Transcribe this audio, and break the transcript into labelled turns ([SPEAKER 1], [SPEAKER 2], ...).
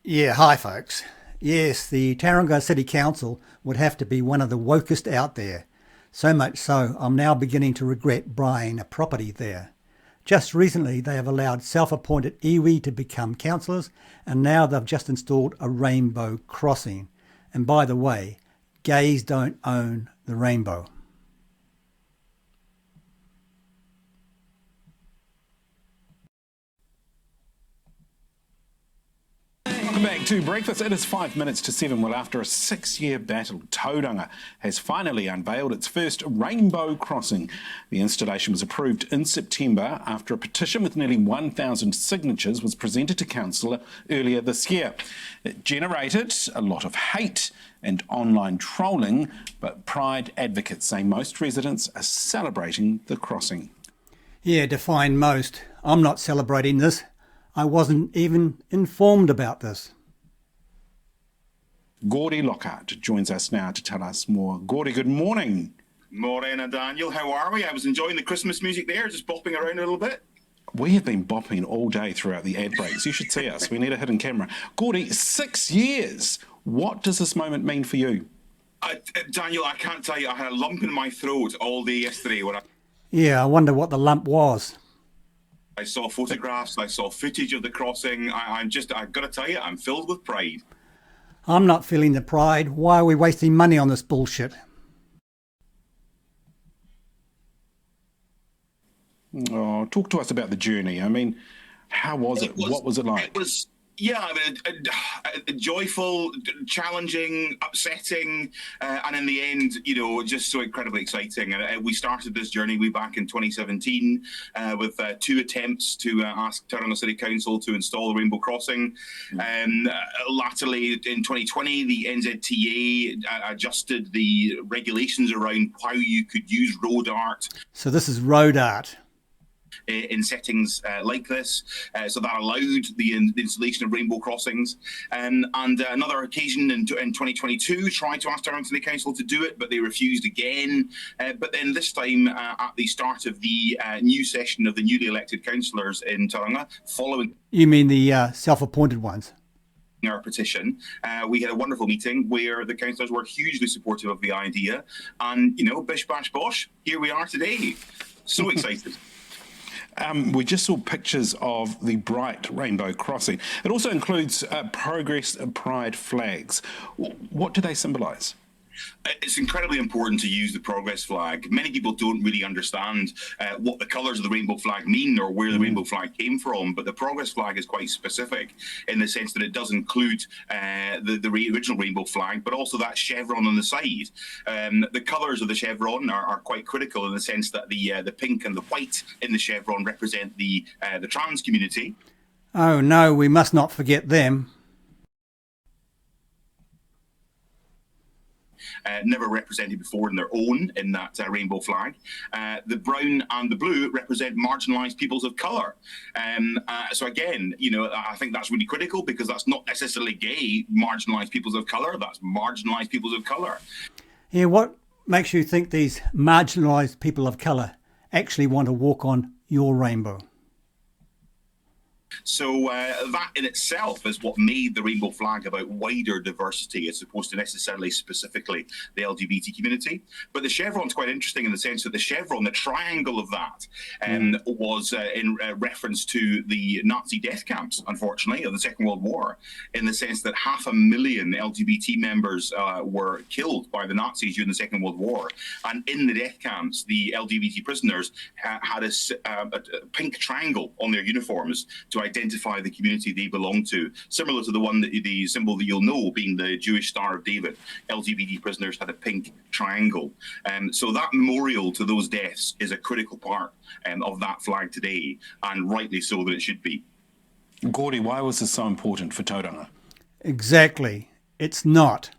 [SPEAKER 1] Yeah, hi folks. Yes, the Tauranga City Council would have to be one of the wokest out there. So much so, I'm now beginning to regret buying a property there. Just recently, they have allowed self-appointed iwi to become councillors, and now they've just installed a rainbow crossing. And by the way, gays don't own the rainbow.
[SPEAKER 2] Welcome back to Breakfast. It is 5 minutes to 7. Well, after a 6-year battle, Tauranga has finally unveiled its first rainbow crossing. The installation was approved in September after a petition with nearly 1,000 signatures was presented to Council earlier this year. It generated a lot of hate and online trolling, but Pride advocates say most residents are celebrating the crossing.
[SPEAKER 1] Yeah, define most. I'm not celebrating this. I wasn't even informed about this.
[SPEAKER 2] Gordy Lockhart joins us now to tell us more. Gordy, good morning.
[SPEAKER 3] Morena, Daniel. How are we? I was enjoying the Christmas music there, just bopping around a little bit.
[SPEAKER 2] We have been bopping all day throughout the ad breaks. You should see us. We need a hidden camera. Gordy, 6 years. What does this moment mean for you?
[SPEAKER 3] Daniel, I can't tell you. I had a lump in my throat all day yesterday when
[SPEAKER 1] Yeah, I wonder what the lump was.
[SPEAKER 3] I saw photographs, I saw footage of the crossing. I've got to tell you, I'm filled with pride.
[SPEAKER 1] I'm not feeling the pride. Why are we wasting money on this bullshit?
[SPEAKER 2] Oh, talk to us about the journey. I mean, how was it? What was it like?
[SPEAKER 3] It was, yeah, I mean, joyful, challenging, upsetting, and in the end, just so incredibly exciting. And we started this journey way back in 2017 with 2 attempts to ask Tauranga City Council to install the rainbow crossing. Latterly, in 2020, the NZTA adjusted the regulations around how you could use road art.
[SPEAKER 1] So this is road art.
[SPEAKER 3] In settings like this, so that allowed the installation of rainbow crossings. And another occasion in 2022 tried to ask Tauranga City Council to do it, but they refused again. But then this time, at the start of the new session of the newly elected councillors in Tauranga, following...
[SPEAKER 1] You mean the self-appointed ones?
[SPEAKER 3] Our petition, we had a wonderful meeting where the councillors were hugely supportive of the idea. And, bish, bash, bosh, here we are today. So excited.
[SPEAKER 2] We just saw pictures of the bright rainbow crossing. It also includes Progress Pride flags. What do they symbolise?
[SPEAKER 3] It's incredibly important to use the progress flag. Many people don't really understand what the colours of the rainbow flag mean or where the rainbow flag came from, but the progress flag is quite specific in the sense that it does include the original rainbow flag, but also that chevron on the side. The colours of the chevron are quite critical in the sense that the pink and the white in the chevron represent the trans community.
[SPEAKER 1] Oh no, we must not forget them.
[SPEAKER 3] Never represented before in their own in that rainbow flag. The brown and the blue represent marginalised peoples of colour. So again, I think that's really critical because that's not necessarily gay marginalised peoples of colour, that's marginalised peoples of colour.
[SPEAKER 1] Yeah, what makes you think these marginalised people of colour actually want to walk on your rainbow?
[SPEAKER 3] So that in itself is what made the rainbow flag about wider diversity as opposed to necessarily specifically the LGBT community. But the chevron's quite interesting in the sense that the chevron, the triangle of that, was in reference to the Nazi death camps, unfortunately, of the Second World War, in the sense that 500,000 LGBT members were killed by the Nazis during the Second World War. And in the death camps, the LGBT prisoners had a pink triangle on their uniforms to identify the community they belong to, similar to the symbol that you'll know being the Jewish Star of David. LGBT prisoners had a pink triangle. So that memorial to those deaths is a critical part of that flag today, and rightly so that it should be.
[SPEAKER 2] Gordy, why was this so important for Tauranga?
[SPEAKER 1] Exactly. It's not.